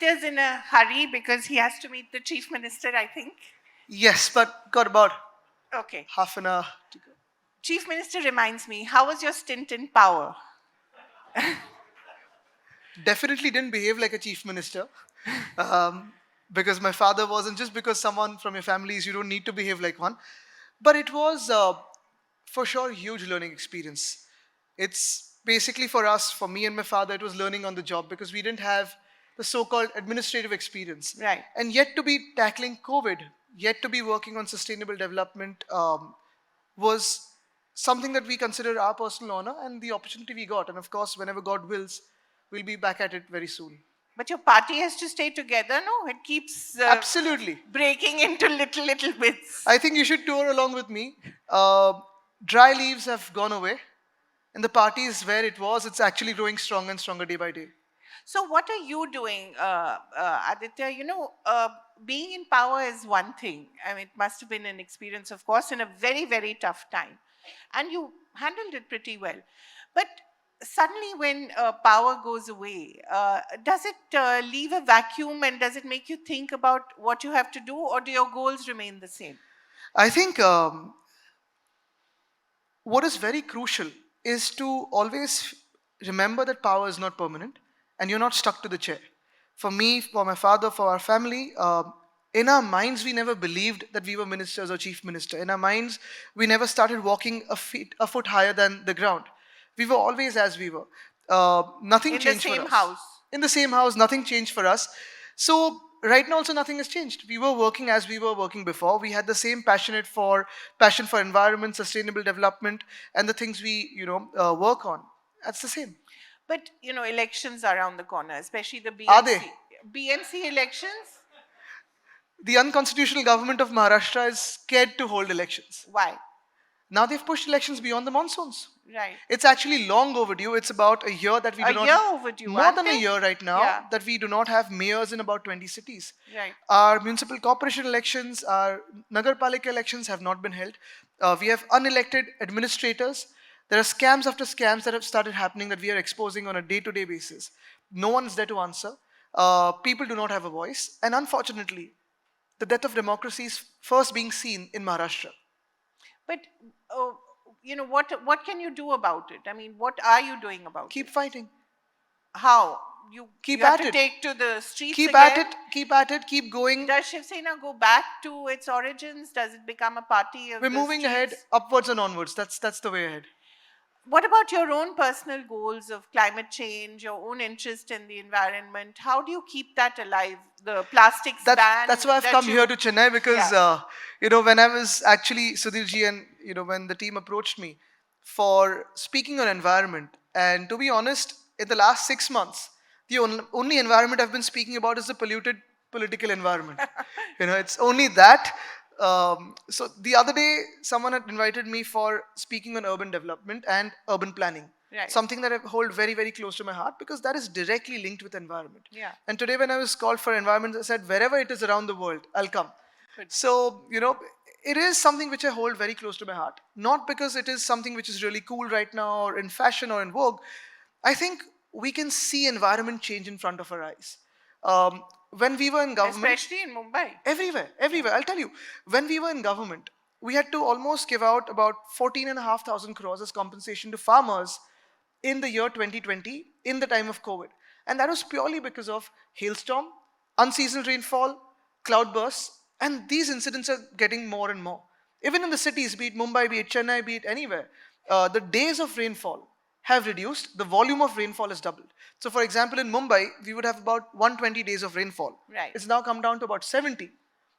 Aditya's in a hurry because he has to meet the Chief Minister, I think. Yes, but got about Okay. half an hour to go. Chief Minister reminds me, how was your stint in power? Definitely didn't behave like a chief minister. Because my father wasn't. Just because someone from your family is, you don't need to behave like one. But it was, for sure, huge learning experience. It's basically for us, for me and my father, it was learning on the job because we didn't have the so-called administrative experience. Right. And yet to be tackling COVID, yet to be working on sustainable development was something that we consider our personal honor and the opportunity we got. And of course, whenever God wills, we'll be back at it very soon. But your party has to stay together, no? It keeps Absolutely. breaking into little bits. I think you should tour along with me. Dry leaves have gone away, and the party is where it was. It's actually growing stronger and stronger day by day. So what are you doing, Aditya? Being in power is one thing. I mean, it must have been an experience, of course, in a very tough time. And you handled it pretty well. But suddenly when power goes away, does it leave a vacuum and does it make you think about what you have to do, or do your goals remain the same? I think what is very crucial is to always remember that power is not permanent and you're not stuck to the chair. For me, for my father, for our family, in our minds, we never believed that we were ministers or chief minister. In our minds, we never started walking a foot higher than the ground. We were always as we were. Nothing changed for us. In the same house. In the same house, nothing changed for us. So right now also nothing has changed. We were working as we were working before. We had the same passion for environment, sustainable development, and the things we work on. That's the same. But elections are around the corner, especially the BMC. Are they? BMC elections? The unconstitutional government of Maharashtra is scared to hold elections. Why? Now they've pushed elections beyond the monsoons. Right. It's actually long overdue. It's about a year that we do not... A year overdue, More than a year right now, that we do not have mayors in about 20 cities. Right. Our municipal corporation elections, our Nagarpalika elections have not been held. We have unelected administrators. There are scams after scams that have started happening that we are exposing on a day-to-day basis. No one is there to answer. People do not have a voice. And unfortunately, the death of democracy is first being seen in Maharashtra. But, what can you do about it? I mean, what are you doing about it? Keep fighting. How? You have to take to the streets Keep again? Keep at it, keep going. Does Shiv Sena go back to its origins? Does it become a party of We're moving ahead, upwards and onwards. That's the way ahead. What about your own personal goals of climate change, your own interest in the environment? How do you keep that alive? The plastics ban? That's why I've come here to Chennai because, when I was actually, Sudhirji and, when the team approached me for speaking on environment, and to be honest, in the last 6 months, the only environment I've been speaking about is the polluted political environment. It's only that. So the other day, someone had invited me for speaking on urban development and urban planning. Right. Something that I hold very close to my heart because that is directly linked with environment. Yeah. And today when I was called for environment, I said, wherever it is around the world, I'll come. Good. So, it is something which I hold very close to my heart. Not because it is something which is really cool right now or in fashion or in vogue. I think we can see environment change in front of our eyes. When we were in government... Especially in Mumbai. Everywhere. I'll tell you. When we were in government, we had to almost give out about 14,500 crores as compensation to farmers in the year 2020, in the time of COVID. And that was purely because of hailstorm, unseasonal rainfall, cloudbursts, and these incidents are getting more and more. Even in the cities, be it Mumbai, be it Chennai, be it anywhere, the days of rainfall have reduced, the volume of rainfall has doubled. So for example, in Mumbai, we would have about 120 days of rainfall. Right. It's now come down to about 70.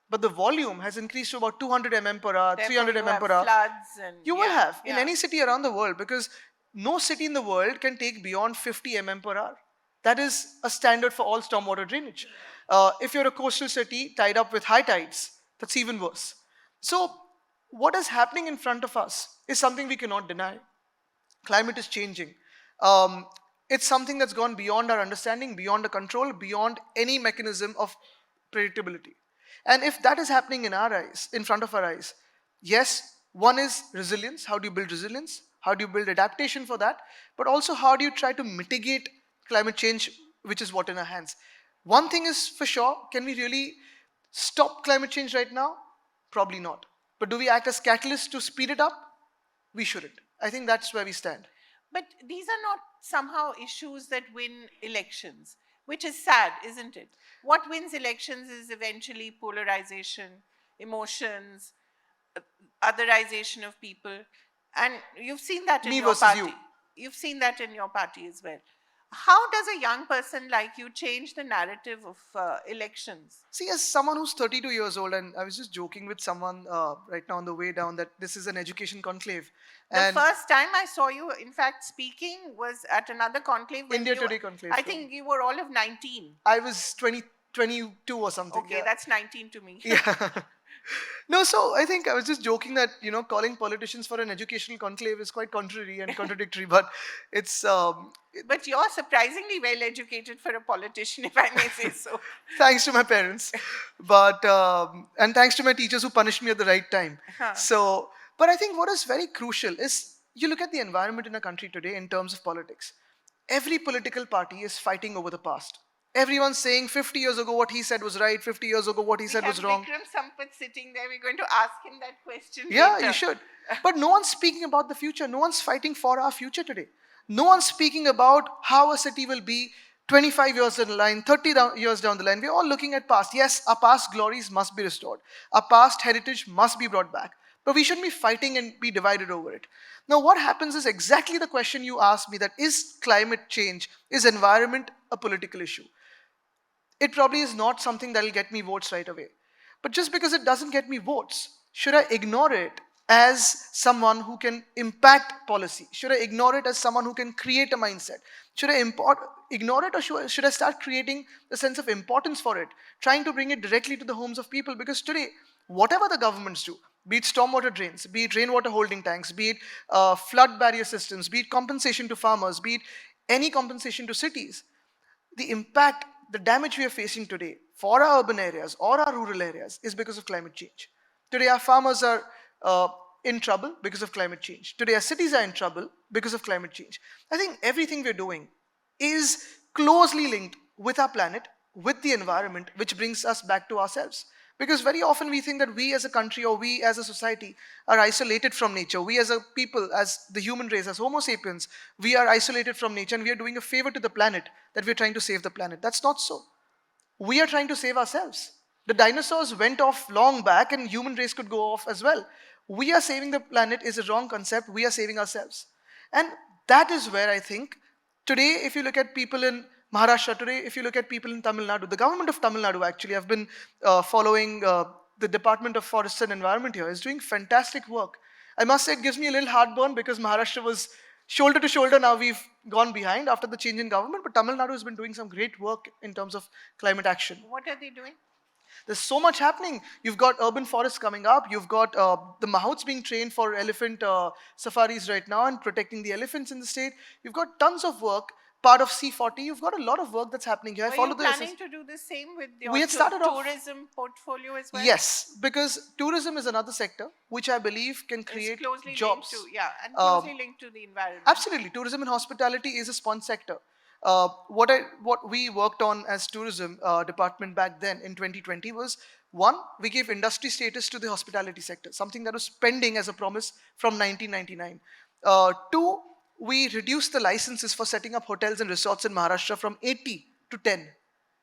But the volume has increased to about 200 mm per hour, 300 mm per hour. Floods and you will have in any city around the world because no city in the world can take beyond 50 mm per hour. That is a standard for all stormwater drainage. If you're a coastal city tied up with high tides, that's even worse. So what is happening in front of us is something we cannot deny. Climate is changing. It's something that's gone beyond our understanding, beyond our control, beyond any mechanism of predictability. And if that is happening in our eyes, in front of our eyes, yes, one is resilience. How do you build resilience? How do you build adaptation for that? But also how do you try to mitigate climate change, which is what in our hands? One thing is for sure, can we really stop climate change right now? Probably not. But do we act as catalysts to speed it up? We shouldn't. I think that's where we stand. But these are not somehow issues that win elections, which is sad, isn't it? What wins elections is eventually polarization, emotions, otherization of people. And you've seen that in Me your versus you. party. You've seen that in your party as well. How does a young person like you change the narrative of elections? See, as someone who's 32 years old, and I was just joking with someone right now on the way down that this is an education conclave. The And first time I saw you, in fact, speaking was at another conclave when India you, Today conclave. I think you were all of 19. I was 22 or something. Okay, Yeah. that's 19 to me. Yeah. No, so I think I was just joking that, calling politicians for an educational conclave is quite contrary and contradictory, but it's But you're surprisingly well educated for a politician, if I may say so. thanks to my parents, but and thanks to my teachers who punished me at the right time. Huh. So, but I think what is very crucial is you look at the environment in a country today in terms of politics. Every political party is fighting over the past. Everyone's saying 50 years ago what he said was right, 50 years ago what he We said have was wrong. Vikram Sampath sitting there. We're going to ask him that question Yeah, later. you should. But no one's speaking about the future. No one's fighting for our future today. No one's speaking about how a city will be 25 years down the line, 30 years down the line. We're all looking at past. Yes, our past glories must be restored. Our past heritage must be brought back. But we shouldn't be fighting and be divided over it. Now, what happens is exactly the question you asked me, that is climate change, is environment a political issue? It probably is not something that will get me votes right away. But just because it doesn't get me votes, should I ignore it as someone who can impact policy? Should I ignore it as someone who can create a mindset? Should I ignore it, or should I start creating a sense of importance for it, trying to bring it directly to the homes of people? Because today, whatever the governments do, be it stormwater drains, be it rainwater holding tanks, be it flood barrier systems, be it compensation to farmers, be it any compensation to cities, the impact, the damage we are facing today for our urban areas or our rural areas is because of climate change. Today, our farmers are in trouble because of climate change. Today, our cities are in trouble because of climate change. I think everything we're doing is closely linked with our planet, with the environment, which brings us back to ourselves. Because very often we think that we as a country or we as a society are isolated from nature. We as a people, as the human race, as Homo sapiens, we are isolated from nature and we are doing a favor to the planet, that we're trying to save the planet. That's not so. We are trying to save ourselves. The dinosaurs went off long back and human race could go off as well. We are saving the planet is a wrong concept. We are saving ourselves. And that is where I think today, if you look at people in Maharashtra today, if you look at people in Tamil Nadu, the government of Tamil Nadu actually, I've been following the Department of Forests and Environment here, is doing fantastic work. I must say it gives me a little heartburn because Maharashtra was shoulder to shoulder. Now we've gone behind after the change in government, but Tamil Nadu has been doing some great work in terms of climate action. What are they doing? There's so much happening. You've got urban forests coming up. You've got the mahouts being trained for elephant safaris right now and protecting the elephants in the state. You've got tons of work. Part of C40. You've got a lot of work that's happening here. Were you planning to do the same with your We had started off- tourism portfolio as well? Yes, because tourism is another sector which I believe can It's create closely jobs. linked to, yeah, and closely linked to the environment. Absolutely, tourism and hospitality is a sponge sector. What we worked on as tourism department back then in 2020 was, one, we gave industry status to the hospitality sector, something that was pending as a promise from 1999. Two, we reduced the licenses for setting up hotels and resorts in Maharashtra from 80 to 10.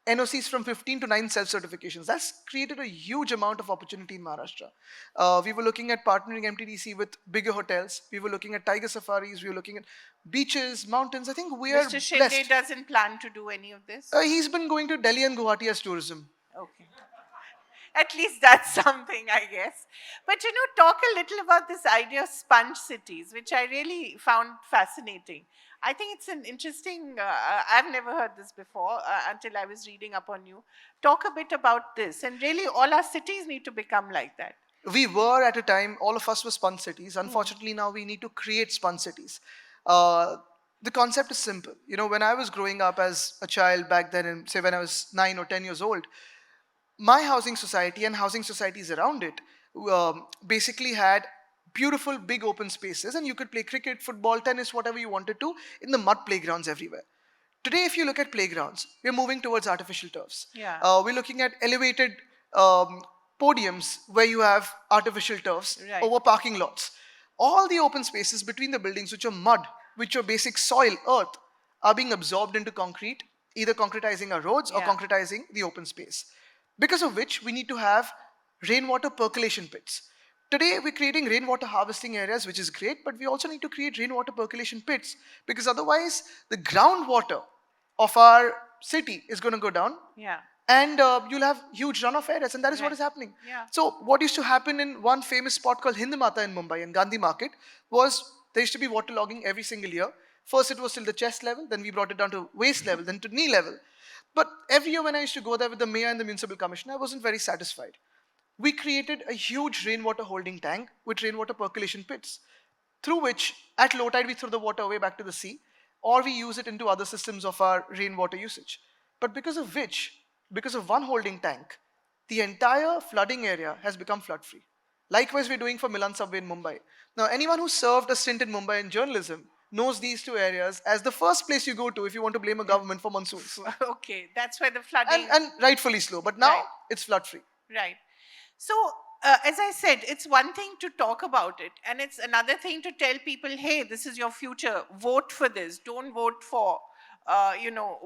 NOCs from 15 to 9 self-certifications. That's created a huge amount of opportunity in Maharashtra. We were looking at partnering MTDC with bigger hotels. We were looking at tiger safaris. We were looking at beaches, mountains. I think we are Mr. Shinde blessed. doesn't plan to do any of this? He's been going to Delhi and Guwahati as tourism. Okay. At least that's something, I guess. But talk a little about this idea of sponge cities, which I really found fascinating. I think it's an interesting, I've never heard this before until I was reading up on you. Talk a bit about this. And really, all our cities need to become like that. We were at a time, all of us were sponge cities. Unfortunately, now we need to create sponge cities. The concept is simple. When I was growing up as a child back then, and say when I was 9 or 10 years old, my housing society and housing societies around it basically had beautiful big open spaces, and you could play cricket, football, tennis, whatever you wanted to, in the mud playgrounds everywhere. Today, if you look at playgrounds, we're moving towards artificial turfs. Yeah. We're looking at elevated podiums where you have artificial turfs Right. over parking lots. All the open spaces between the buildings, which are mud, which are basic soil, earth, are being absorbed into concrete, either concretizing our roads or Yeah. concretizing the open space. Because of which, we need to have rainwater percolation pits. Today, we're creating rainwater harvesting areas, which is great, but we also need to create rainwater percolation pits because otherwise, the groundwater of our city is going to go down, Yeah. and you'll have huge runoff areas, and that is what Right. is happening. Yeah. So, what used to happen in one famous spot called Hindmata in Mumbai, in Gandhi Market, was there used to be water logging every single year. First, it was till the chest level, then we brought it down to waist level, then to knee level. But every year when I used to go there with the mayor and the municipal commissioner, I wasn't very satisfied. We created a huge rainwater holding tank with rainwater percolation pits, through which at low tide we throw the water away back to the sea, or we use it into other systems of our rainwater usage. But because of one holding tank, the entire flooding area has become flood free. Likewise, we're doing for Milan Subway in Mumbai. Now, anyone who served a stint in Mumbai in journalism knows these two areas as the first place you go to if you want to blame a government for monsoons. Okay, that's where the flooding. And rightfully slow. But now Right. it's flood free. Right. So, as I said, it's one thing to talk about it, and it's another thing to tell people, hey, this is your future. Vote for this. Don't vote for,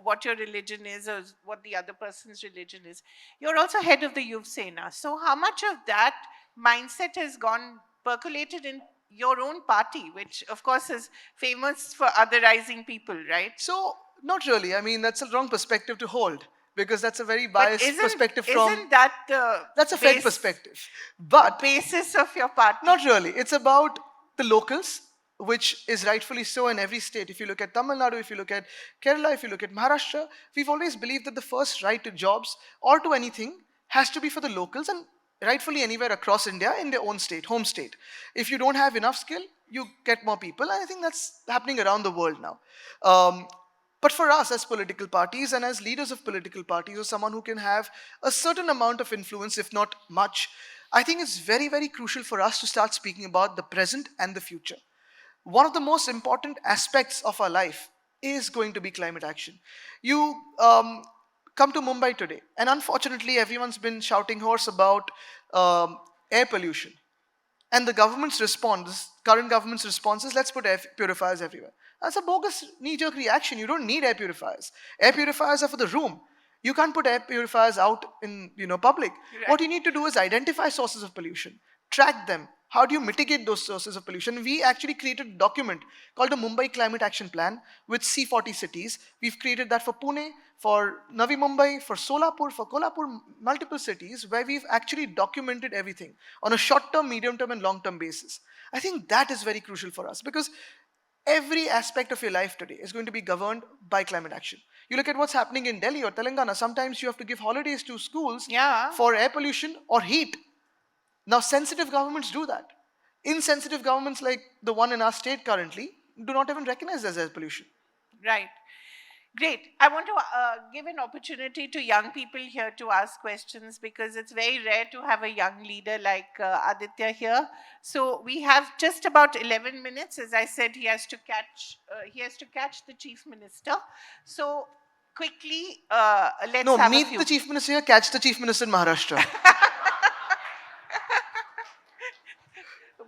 what your religion is or what the other person's religion is. You're also head of the Yuva Sena. So, how much of that mindset has gone percolated in your own party, which, of course, is famous for otherizing people, right? So, not really. I mean, that's a wrong perspective to hold because that's a very biased perspective from. Isn't that the That's a Fed perspective. But basis of your party? not really. It's about the locals, which is rightfully so in every state. If you look at Tamil Nadu, if you look at Kerala, if you look at Maharashtra, we've always believed that the first right to jobs or to anything has to be for the locals and rightfully anywhere across India in their own state, home state. If you don't have enough skill, you get more people. And I think that's happening around the world now. But for us as political parties and as leaders of political parties or someone who can have a certain amount of influence, if not much, I think it's very, very crucial for us to start speaking about the present and the future. One of the most important aspects of our life is going to be climate action. You come to Mumbai today, and unfortunately, everyone's been shouting hoarse about air pollution. And the government's response, current government's response is let's put air purifiers everywhere. That's a bogus knee-jerk reaction. You don't need air purifiers. Air purifiers are for the room. You can't put air purifiers out in public. Right. What you need to do is identify sources of pollution, track them. How do you mitigate those sources of pollution? We actually created a document called the Mumbai Climate Action Plan with C40 cities. We've created that for Pune, for Navi Mumbai, for Solapur, for Kolhapur, multiple cities where we've actually documented everything on a short-term, medium-term, and long-term basis. I think that is very crucial for us because every aspect of your life today is going to be governed by climate action. You look at what's happening in Delhi or Telangana, sometimes you have to give holidays to schools Yeah. for air pollution or heat. Now, sensitive governments do that. Insensitive governments like the one in our state currently do not even recognize there's air pollution. Right. Great. I want to give an opportunity to young people here to ask questions because it's very rare to have a young leader like Aditya here. So we have just about 11 minutes. As I said, he has to catch the chief minister. So quickly, let's No, have a meet few. the chief minister here, catch the chief minister in Maharashtra.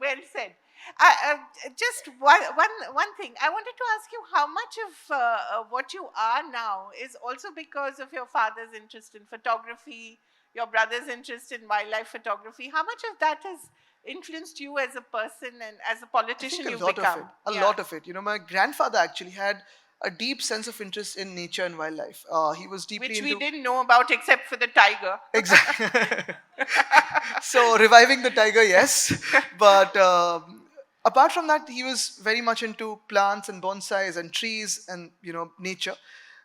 Well said. Just one thing. I wanted to ask you how much of what you are now is also because of your father's interest in photography, your brother's interest in wildlife photography. How much of that has influenced you as a person and as a I politician think a you've lot become? of it. A Yeah. lot of it. My grandfather actually had a deep sense of interest in nature and wildlife. He was deeply Which into. we didn't know about except for the tiger. Exactly. So reviving the tiger, yes, but apart from that, he was very much into plants and bonsais and trees and nature.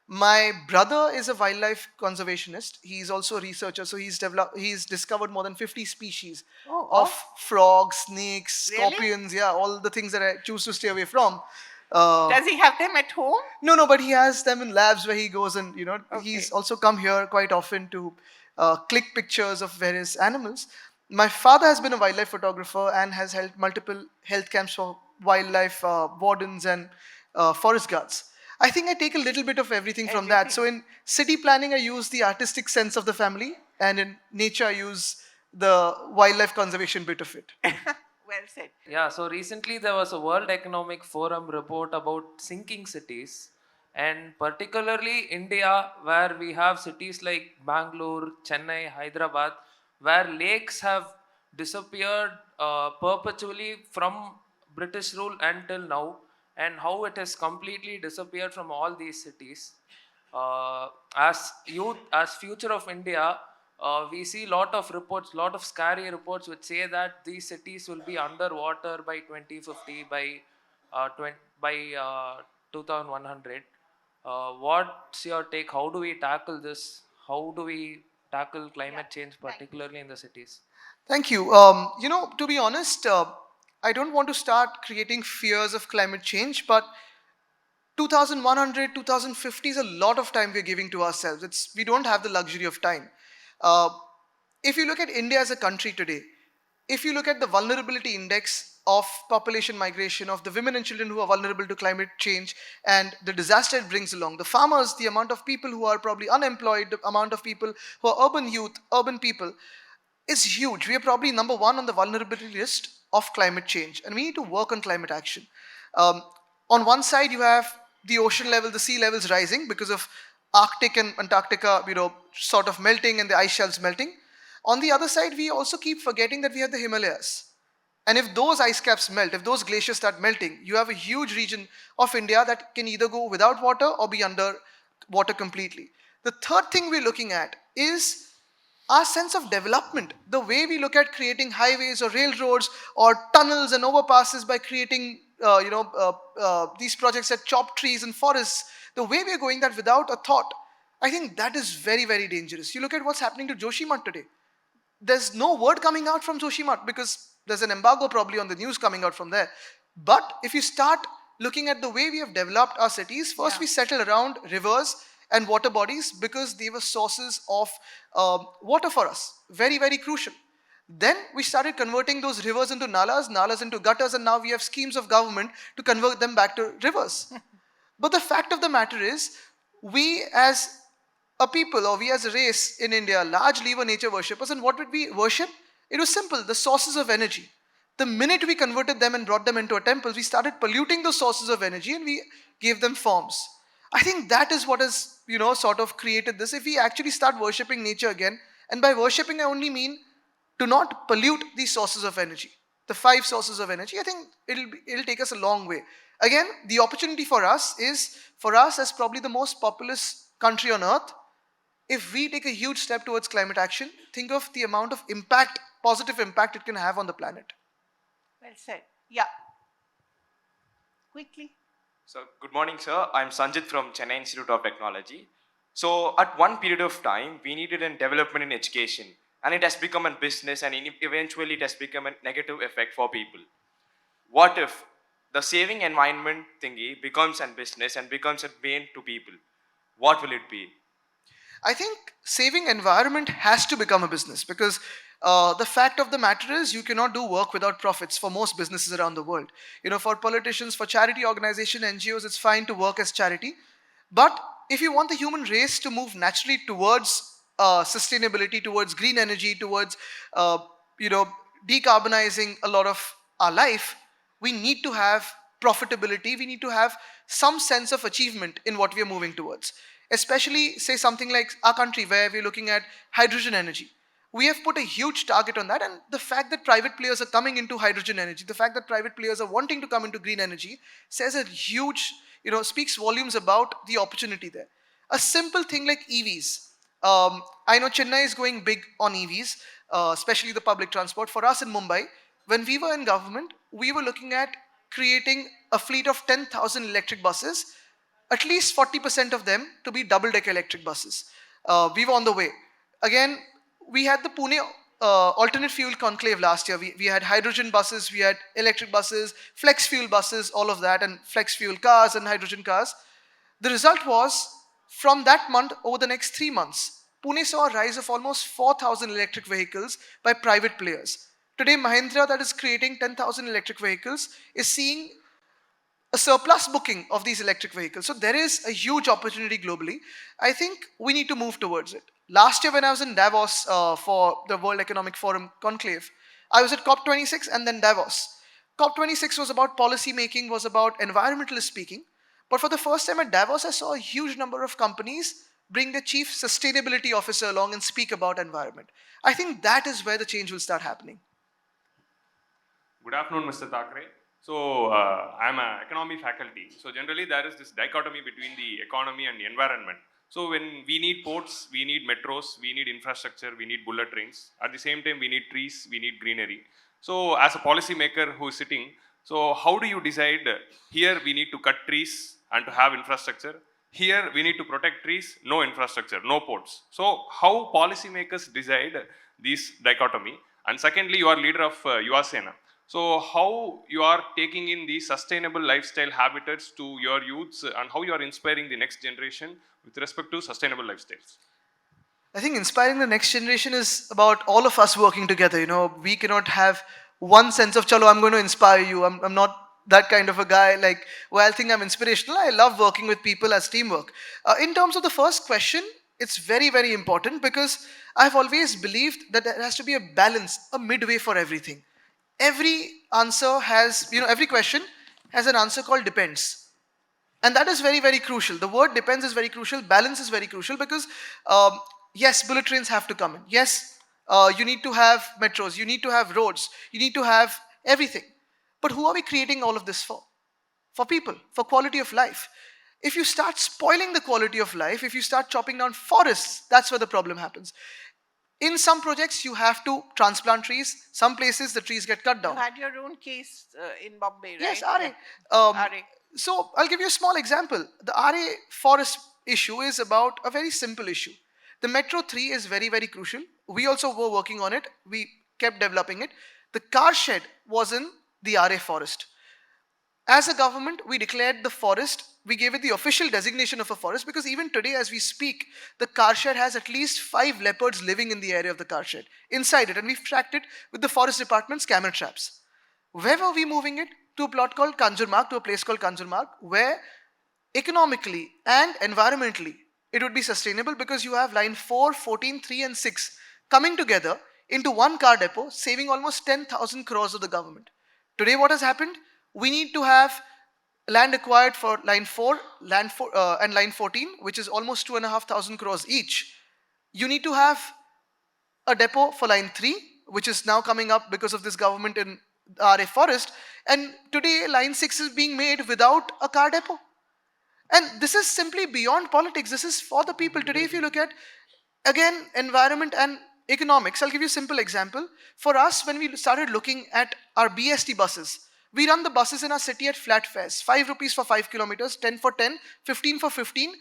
My brother is a wildlife conservationist. He's also a researcher, so he's discovered more than 50 species Oh, of oh. frogs, snakes, Really? scorpions. Yeah, all the things that I choose to stay away from. Does he have them at home? No, but he has them in labs where he goes and he's Okay. also come here quite often to click pictures of various animals. My father has been a wildlife photographer and has held multiple health camps for wildlife wardens and forest guards. I think I take a little bit of everything from that. So in city planning, I use the artistic sense of the family, and in nature, I use the wildlife conservation bit of it. Well said. Yeah, so recently there was a World Economic Forum report about sinking cities, and particularly India, where we have cities like Bangalore, Chennai, Hyderabad, where lakes have disappeared perpetually from British rule until now, and how it has completely disappeared from all these cities. As youth, as future of India, we see lot of reports, lot of scary reports which say that these cities will be underwater by 2050, by 2100. What's your take? How do we tackle this? How do we tackle climate change, particularly in the cities? Thank you. To be honest, I don't want to start creating fears of climate change, but 2100, 2050 is a lot of time we're giving to ourselves. We don't have the luxury of time. Uh, if you look at India as a country today, if you look at the vulnerability index of population migration, of the women and children who are vulnerable to climate change and the disaster it brings along, the farmers, the amount of people who are probably unemployed, the amount of people who are urban youth, urban people, is huge. We are probably number one on the vulnerability list of climate change, and we need to work on climate action. Um, on one side, you have the ocean level, the sea levels rising because of Arctic and Antarctica, sort of melting and the ice shelves melting. On the other side, we also keep forgetting that we have the Himalayas. And if those ice caps melt, if those glaciers start melting, you have a huge region of India that can either go without water or be under water completely. The third thing we're looking at is our sense of development, the way we look at creating highways or railroads or tunnels and overpasses by creating these projects that chop trees and forests, the way we're going that without a thought, I think that is very, very dangerous. You look at what's happening to Joshimath today. There's no word coming out from Joshimath because there's an embargo probably on the news coming out from there. But if you start looking at the way we have developed our cities, first we settle around rivers and water bodies because they were sources of water for us. Very, very crucial. Then we started converting those rivers into nalas, nalas into gutters, and now we have schemes of government to convert them back to rivers. But the fact of the matter is, we as a people or we as a race in India largely were nature worshippers. And what did we worship? It was simple, the sources of energy. The minute we converted them and brought them into a temple, we started polluting those sources of energy and we gave them forms. I think that is what has, sort of created this. If we actually start worshipping nature again, and by worshipping I only mean to not pollute these sources of energy, the 5 sources of energy, I think it'll take us a long way. Again, the opportunity for us is, for us as probably the most populous country on earth, if we take a huge step towards climate action, think of the amount of impact, positive impact it can have on the planet. Well said. Yeah. Quickly. So, good morning, sir. I'm Sanjit from Chennai Institute of Technology. So, at one period of time, we needed a development in education, and it has become a business, and eventually it has become a negative effect for people. What if the saving environment thingy becomes a business and becomes a bane to people? What will it be? I think saving environment has to become a business because the fact of the matter is you cannot do work without profits for most businesses around the world. For politicians, for charity organization, NGOs, it's fine to work as charity. But if you want the human race to move naturally towards sustainability, towards green energy, towards decarbonizing a lot of our life, we need to have profitability. We need to have some sense of achievement in what we are moving towards. Especially, say something like our country where we're looking at hydrogen energy. We have put a huge target on that, and the fact that private players are coming into hydrogen energy, the fact that private players are wanting to come into green energy says a huge, speaks volumes about the opportunity there. A simple thing like EVs. I know Chennai is going big on EVs, especially the public transport. For us in Mumbai, when we were in government, we were looking at creating a fleet of 10,000 electric buses, at least 40% of them to be double-decker electric buses. We were on the way. Again, we had the Pune alternate fuel conclave last year. We had hydrogen buses, we had electric buses, flex fuel buses, all of that, and flex fuel cars and hydrogen cars. The result was, from that month, over the next 3 months, Pune saw a rise of almost 4,000 electric vehicles by private players. Today, Mahindra, that is creating 10,000 electric vehicles, is seeing a surplus booking of these electric vehicles. So there is a huge opportunity globally. I think we need to move towards it. Last year when I was in Davos for the World Economic Forum Conclave, I was at COP26 and then Davos. COP26 was about policy making, was about environmentalist speaking. But for the first time at Davos, I saw a huge number of companies bring the chief sustainability officer along and speak about environment. I think that is where the change will start happening. Good afternoon, Mr. Thackeray. So, I'm an economy faculty. So, generally, there is this dichotomy between the economy and the environment. So, when we need ports, we need metros, we need infrastructure, we need bullet trains. At the same time, we need trees, we need greenery. So, as a policymaker who is sitting, so how do you decide here we need to cut trees and to have infrastructure? Here we need to protect trees, no infrastructure, no ports. So, how policymakers decide this dichotomy? And secondly, you are leader of Yuva Sena. So how you are taking in these sustainable lifestyle habitats to your youths and how you are inspiring the next generation with respect to sustainable lifestyles? I think inspiring the next generation is about all of us working together. We cannot have one sense of, chalo, I'm going to inspire you. I'm not that kind of a guy. Like, well, I think I'm inspirational. I love working with people as teamwork. In terms of the first question, it's very, very important because I've always believed that there has to be a balance, a midway for everything. Every answer has, every question has an answer called depends. And that is very, very crucial. The word depends is very crucial. Balance is very crucial because, yes, bullet trains have to come in. Yes, you need to have metros. You need to have roads. You need to have everything. But who are we creating all of this for? For people, for quality of life. If you start spoiling the quality of life, if you start chopping down forests, that's where the problem happens. In some projects, you have to transplant trees. Some places, the trees get cut down. You had your own case in Bombay, right? Yes, RA. RA. So I'll give you a small example. The RA forest issue is about a very simple issue. The Metro 3 is very, very crucial. We also were working on it. We kept developing it. The car shed was in the RA forest. As a government, we declared the forest, we gave it the official designation of a forest because even today as we speak, the car shed has at least 5 leopards living in the area of the car shed, inside it, and we've tracked it with the forest department's camera traps. Where were we moving it? To a plot called Kanjurmarg, to a place called Kanjurmarg, where economically and environmentally it would be sustainable because you have line 4, 14, 3 and 6 coming together into one car depot, saving almost 10,000 crores of the government. Today what has happened? We need to have land acquired for line 4, and line 14, which is almost 2,500 crores each. You need to have a depot for line 3, which is now coming up because of this government in RA forest. And today line 6 is being made without a car depot. And this is simply beyond politics. This is for the people. Today, if you look at, again, environment and economics, I'll give you a simple example. For us, when we started looking at our BST buses, we run the buses in our city at flat fares, 5 rupees for 5 kilometers, 10 for 10, 15 for 15.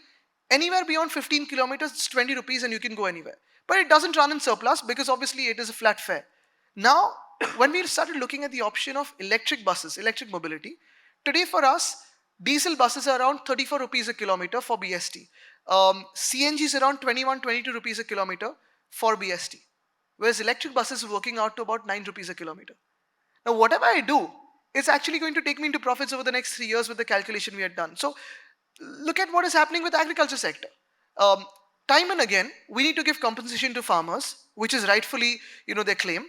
Anywhere beyond 15 kilometers, it's 20 rupees and you can go anywhere. But it doesn't run in surplus because obviously it is a flat fare. Now, when we started looking at the option of electric buses, electric mobility, today for us, diesel buses are around 34 rupees a kilometer for BST. CNG is around 21, 22 rupees a kilometer for BST. Whereas electric buses are working out to about 9 rupees a kilometer. Now, whatever I do, it's actually going to take me into profits over the next 3 years with the calculation we had done. So look at what is happening with the agriculture sector. Time and again, we need to give compensation to farmers, which is rightfully, their claim.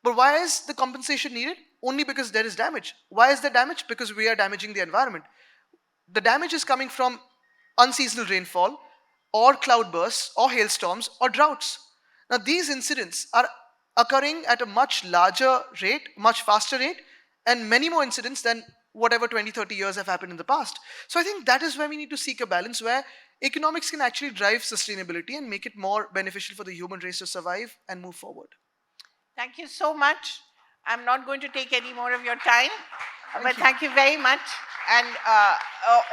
But why is the compensation needed? Only because there is damage. Why is there damage? Because we are damaging the environment. The damage is coming from unseasonal rainfall or cloudbursts or hailstorms or droughts. Now these incidents are occurring at a much larger rate, much faster rate, and many more incidents than whatever 20, 30 years have happened in the past. So I think that is where we need to seek a balance where economics can actually drive sustainability and make it more beneficial for the human race to survive and move forward. Thank you so much. I'm not going to take any more of your time, but thank you very much. And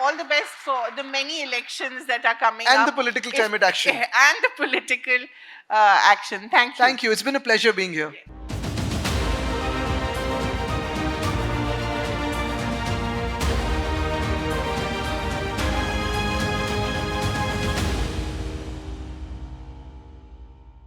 all the best for the many elections that are coming up. And the political climate action. And the political action. Thank you. Thank you. It's been a pleasure being here.